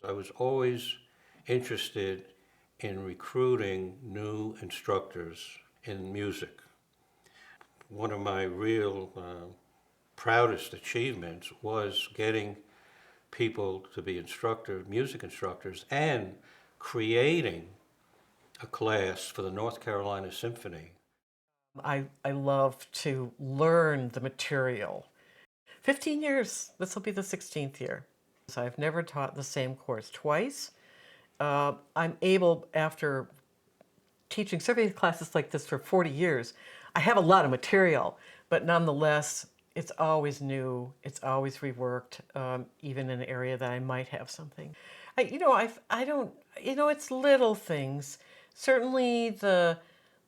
I was always interested in recruiting new instructors in music. One of my real proudest achievements was getting people to be instructors, music instructors, and creating a class for the North Carolina Symphony. I love to learn the material. 15 years, this will be the 16th year. So I've never taught the same course twice. I'm able, after teaching survey classes like this for 40 years, I have a lot of material, but nonetheless, it's always new, it's always reworked, even in an area that I might have something. I don't, it's little things. Certainly the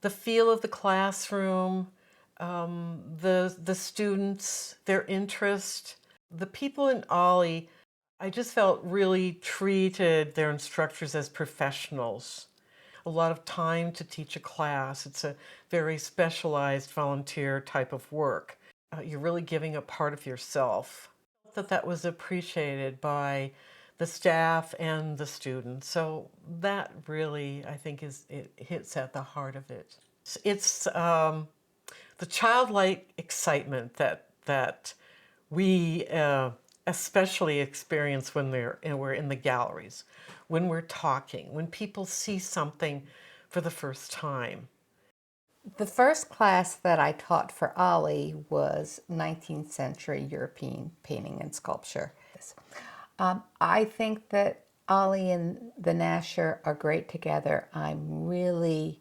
feel of the classroom, the students, their interest, the people in OLLI, I just felt really treated their instructors as professionals. A lot of time to teach a class. It's a very specialized volunteer type of work. You're really giving a part of yourself. That was appreciated by the staff and the students. So that really, I think, it hits at the heart of it. It's the childlike excitement that we especially experience when we're in the galleries, when we're talking, when people see something for the first time. The first class that I taught for OLLI was 19th century European painting and sculpture. I think that OLLI and the Nasher are great together. I'm really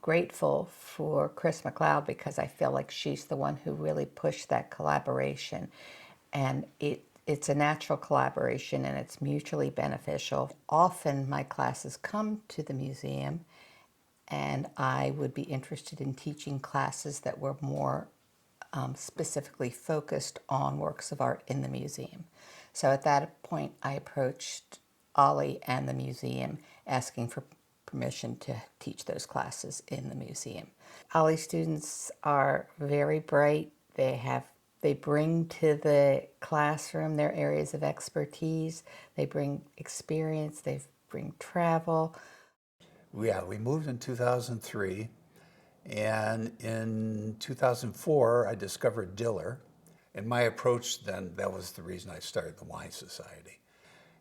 grateful for Kris McLeod because I feel like she's the one who really pushed that collaboration. And it's a natural collaboration and it's mutually beneficial. Often my classes come to the museum and I would be interested in teaching classes that were more specifically focused on works of art in the museum. So at that point, I approached OLLI and the museum asking for permission to teach those classes in the museum. OLLI students are very bright. They bring to the classroom their areas of expertise. They bring experience. They bring travel. Yeah, we moved in 2003, and in 2004, I discovered DILR. And my approach then, that was the reason I started the Wine Society.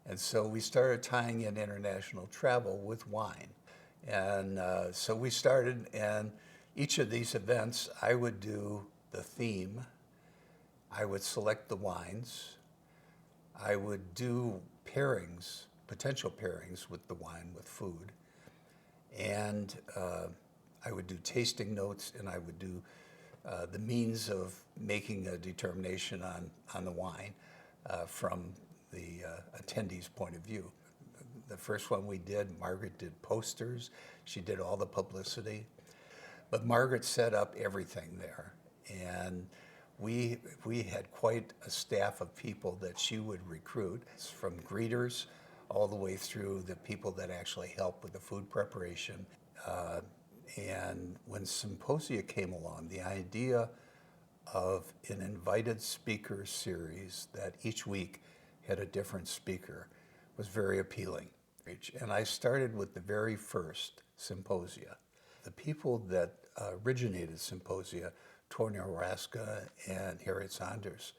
And so we started tying in international travel with wine. And so we started, and each of these events, I would do the theme, I would select the wines, I would do pairings, potential pairings with the wine, with food, and I would do tasting notes, and I would do the means of making a determination on the wine from the attendee's point of view. The first one we did, Margaret did posters. She did all the publicity. But Margaret set up everything there. And we had quite a staff of people that she would recruit, from greeters all the way through the people that actually help with the food preparation. And when Symposia came along, the idea of an invited speaker series that each week had a different speaker was very appealing. And I started with the very first Symposia. The people that originated Symposia, Tony Raska and Harriet Saunders,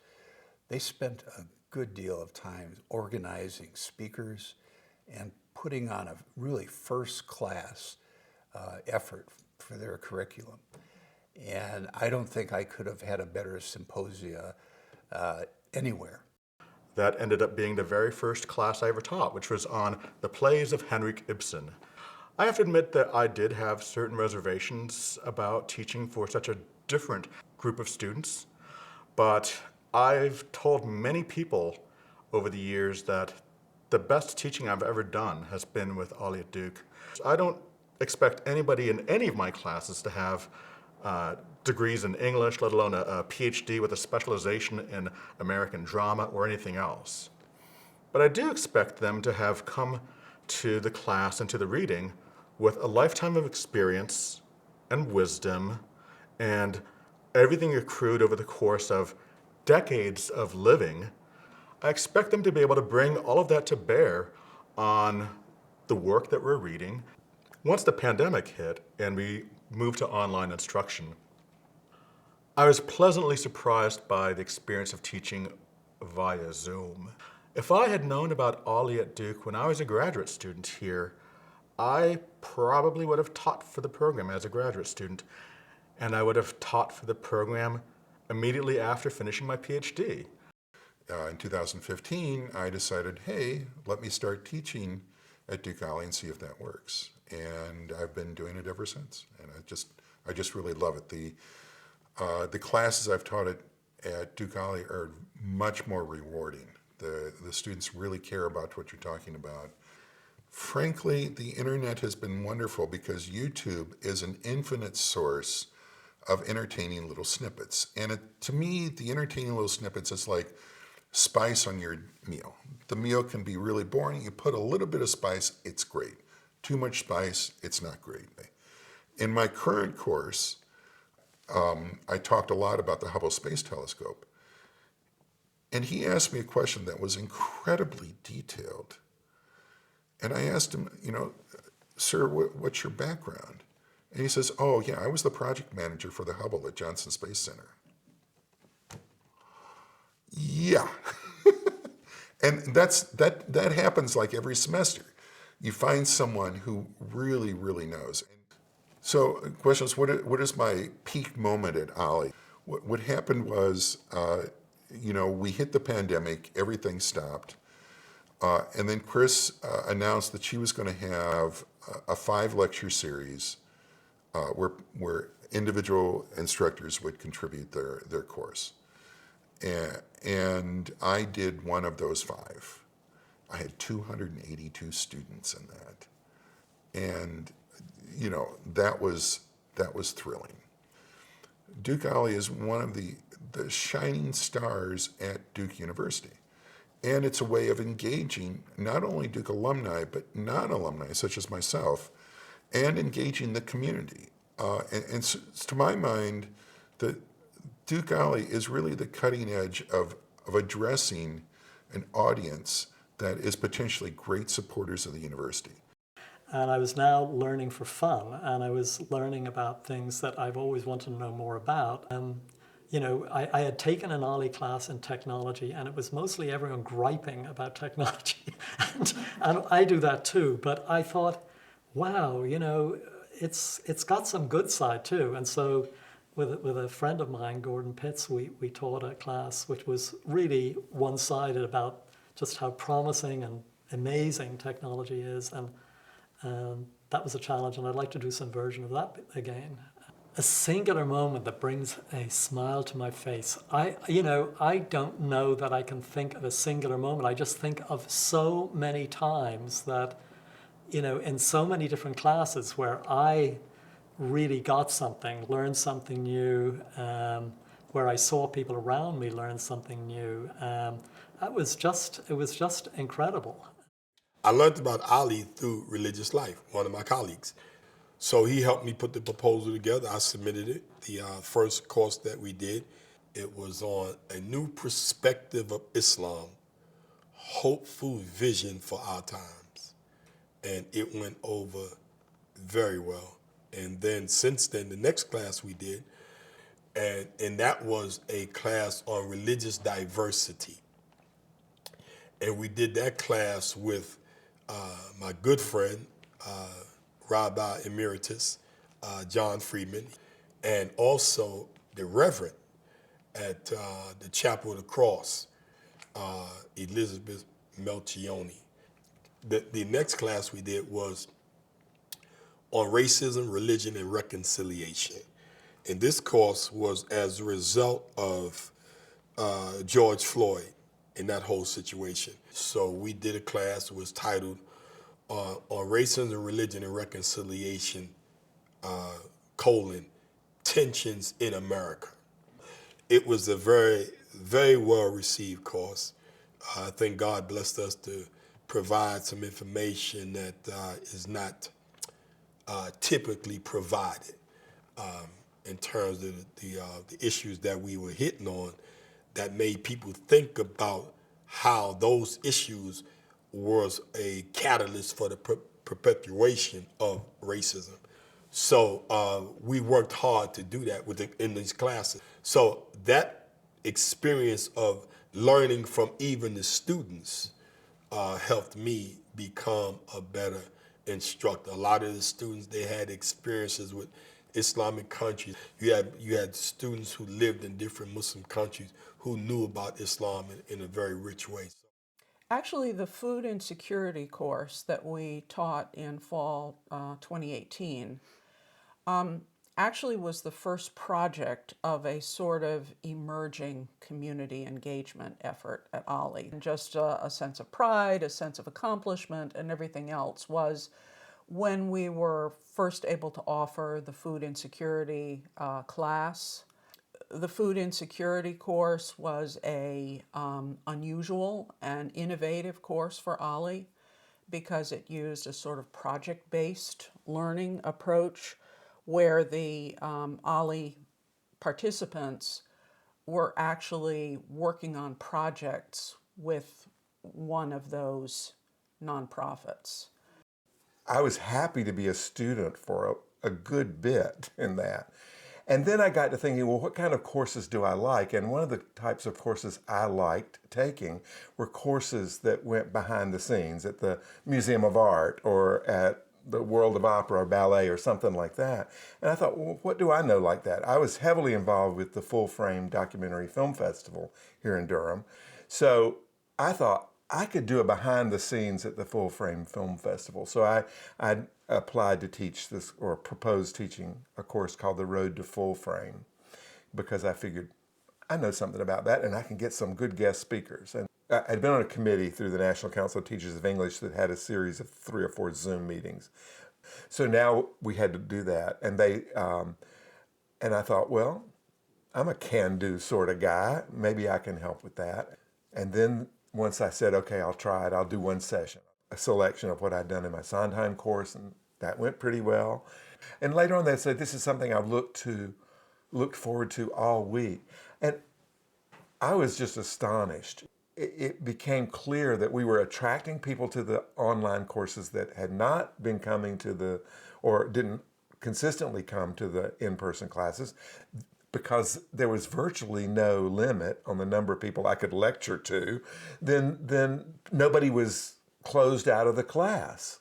they spent a good deal of time organizing speakers and putting on a really first-class effort for their curriculum. And I don't think I could have had a better Symposia anywhere. That ended up being the very first class I ever taught, which was on the plays of Henrik Ibsen. I have to admit that I did have certain reservations about teaching for such a different group of students, but I've told many people over the years that the best teaching I've ever done has been with OLLI at Duke. I don't expect anybody in any of my classes to have degrees in English, let alone a PhD with a specialization in American drama or anything else. But I do expect them to have come to the class and to the reading with a lifetime of experience and wisdom and everything accrued over the course of decades of living. I expect them to be able to bring all of that to bear on the work that we're reading. Once the pandemic hit and we moved to online instruction, I was pleasantly surprised by the experience of teaching via Zoom. If I had known about OLLI at Duke when I was a graduate student here, I probably would have taught for the program as a graduate student, and I would have taught for the program immediately after finishing my PhD. In 2015, I decided, hey, let me start teaching at Duke OLLI and see if that works. And I've been doing it ever since. And I just really love it. The classes I've taught at Duke OLLI are much more rewarding. The students really care about what you're talking about. Frankly, the internet has been wonderful because YouTube is an infinite source of entertaining little snippets. And to me, the entertaining little snippets is like spice on your meal. The meal can be really boring. You put a little bit of spice, it's great. Too much spice, it's not great. In my current course, I talked a lot about the Hubble Space Telescope. And he asked me a question that was incredibly detailed. And I asked him, sir, what's your background? And he says, oh, yeah, I was the project manager for the Hubble at Johnson Space Center. Yeah. And that happens like every semester. You find someone who really, really knows. So the question is, what is my peak moment at OLLI? What happened was, we hit the pandemic, everything stopped. And then Kris announced that she was going to have a 5-lecture series where individual instructors would contribute their course. And I did one of those 5. I had 282 students in that. And, that was thrilling. Duke OLLI is one of the shining stars at Duke University. And it's a way of engaging not only Duke alumni, but non-alumni, such as myself, and engaging the community. And so, to my mind, the Duke OLLI is really the cutting edge of addressing an audience that is potentially great supporters of the university. And I was now learning for fun, and I was learning about things that I've always wanted to know more about. I had taken an OLLI class in technology, and it was mostly everyone griping about technology. and I do that too, but I thought, wow, it's got some good side too. And so with a friend of mine, Gordon Pitts, we taught a class which was really one-sided about just how promising and amazing technology is. And that was a challenge, and I'd like to do some version of that again. A singular moment that brings a smile to my face. I don't know that I can think of a singular moment. I just think of so many times that, in so many different classes where I really got something, learned something new, where I saw people around me learn something new. It was just incredible. I learned about OLLI through Religious Life, one of my colleagues. So he helped me put the proposal together. I submitted it. The first course that we did, it was on a new perspective of Islam, hopeful vision for our times. And it went over very well. And then since then, the next class we did, and that was a class on religious diversity. And we did that class with my good friend, Rabbi Emeritus John Friedman, and also the Reverend at the Chapel of the Cross, Elizabeth Melchioni. The next class we did was on racism, religion, and reconciliation. And this course was as a result of George Floyd and that whole situation. So we did a class that was titled on racism, religion, and reconciliation, tensions in America. It was a very, very well-received course. I think God blessed us to provide some information that is not typically provided in terms of the issues that we were hitting on that made people think about how those issues was a catalyst for the perpetuation of racism. So we worked hard to do that in these classes. So that experience of learning from even the students helped me become a better instructor. A lot of the students, they had experiences with Islamic countries. You had students who lived in different Muslim countries who knew about Islam in a very rich way. Actually, the food insecurity course that we taught in fall 2018 actually was the first project of a sort of emerging community engagement effort at OLLI. And just a sense of pride, a sense of accomplishment, and everything else was when we were first able to offer the food insecurity class. The food insecurity course was a unusual and innovative course for OLLI because it used a sort of project-based learning approach where the OLLI participants were actually working on projects with one of those nonprofits. I was happy to be a student for a good bit in that. And then I got to thinking, well, what kind of courses do I like? And one of the types of courses I liked taking were courses that went behind the scenes at the Museum of Art or at the World of Opera or Ballet or something like that. And I thought, well, what do I know like that? I was heavily involved with the Full Frame Documentary Film Festival here in Durham. So I thought I could do a behind the scenes at the Full Frame Film Festival. So I applied to teach this, or proposed teaching a course called The Road to Full Frame, because I figured I know something about that and I can get some good guest speakers. And I'd been on a committee through the National Council of Teachers of English that had a series of 3 or 4 Zoom meetings. So now we had to do that. And and I thought, well, I'm a can-do sort of guy. Maybe I can help with that. And then once I said, okay, I'll try it, I'll do one session, a selection of what I'd done in my Sondheim course, and that went pretty well. And later on they said, this is something I've looked forward to all week. And I was just astonished. It became clear that we were attracting people to the online courses that had not been coming to or didn't consistently come to the in-person classes, because there was virtually no limit on the number of people I could lecture to. Then nobody was closed out of the class.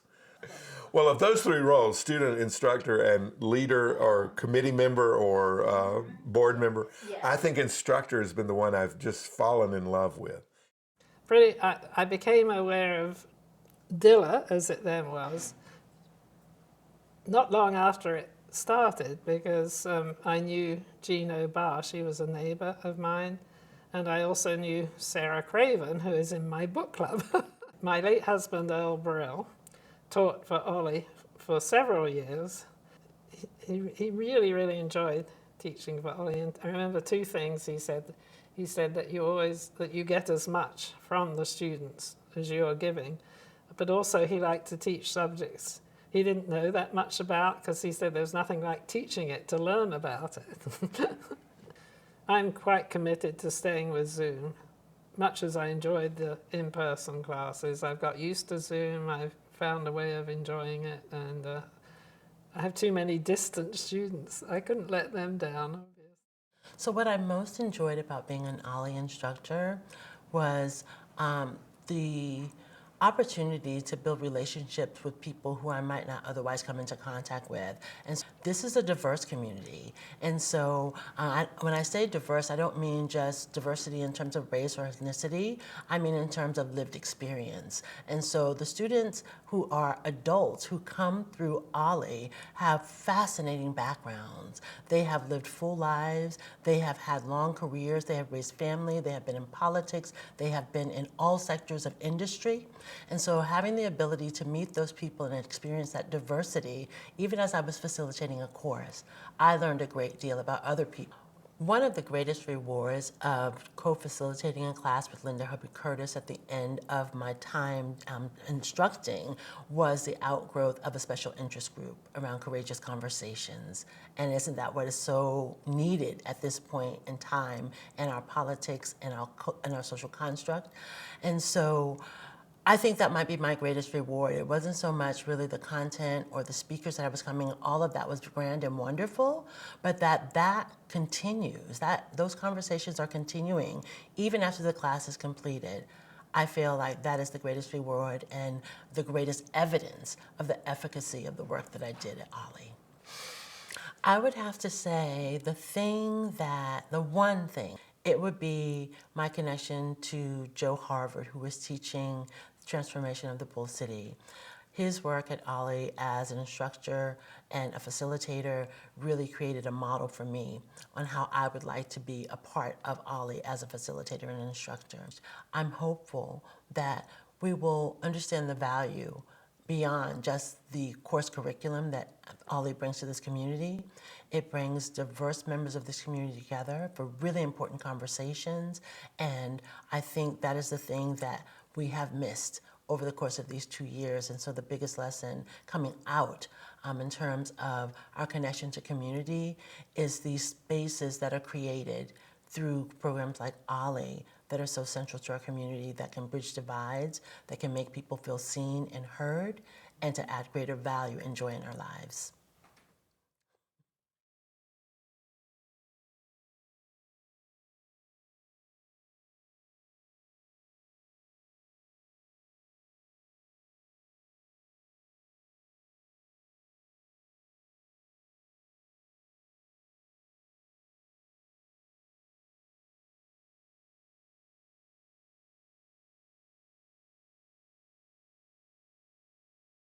Well, of those 3 roles, student, instructor, and leader or committee member or board member, yes, I think instructor has been the one I've just fallen in love with. I became aware of DILR, as it then was, not long after it started, because I knew Gino Barr, she was a neighbor of mine, and I also knew Sarah Craven, who is in my book club. My late husband, Earl Brill, taught for OLLI for several years. He really, really enjoyed teaching for OLLI, and I remember 2 things he said. He said that you get as much from the students as you are giving, but also he liked to teach subjects he didn't know that much about, because he said there's nothing like teaching it to learn about it. I'm quite committed to staying with Zoom. Much as I enjoyed the in-person classes, I've got used to Zoom, I've found a way of enjoying it, and I have too many distant students. I couldn't let them down. So what I most enjoyed about being an OLLI instructor was the opportunity to build relationships with people who I might not otherwise come into contact with. And this is a diverse community. And so when I say diverse, I don't mean just diversity in terms of race or ethnicity. I mean in terms of lived experience. And so the students who are adults who come through OLLI have fascinating backgrounds. They have lived full lives. They have had long careers. They have raised family. They have been in politics. They have been in all sectors of industry. And so having the ability to meet those people and experience that diversity, even as I was facilitating a course, I learned a great deal about other people. One of the greatest rewards of co-facilitating a class with Linda Hubbard Curtis at the end of my time instructing was the outgrowth of a special interest group around courageous conversations. And isn't that what is so needed at this point in time in our politics and our social construct? And so I think that might be my greatest reward. It wasn't so much really the content or the speakers that I was coming, all of that was grand and wonderful, but that continues, those conversations are continuing even after the class is completed. I feel like that is the greatest reward and the greatest evidence of the efficacy of the work that I did at OLLI. I would have to say the one thing, it would be my connection to Joe Harvard, who was teaching transformation of the Bull City. His work at OLLI as an instructor and a facilitator really created a model for me on how I would like to be a part of OLLI as a facilitator and an instructor. I'm hopeful that we will understand the value beyond just the course curriculum that OLLI brings to this community. It brings diverse members of this community together for really important conversations, and I think that is the thing that we have missed over the course of these 2 years. And so the biggest lesson coming out in terms of our connection to community is these spaces that are created through programs like OLLI that are so central to our community, that can bridge divides, that can make people feel seen and heard, and to add greater value and joy in our lives.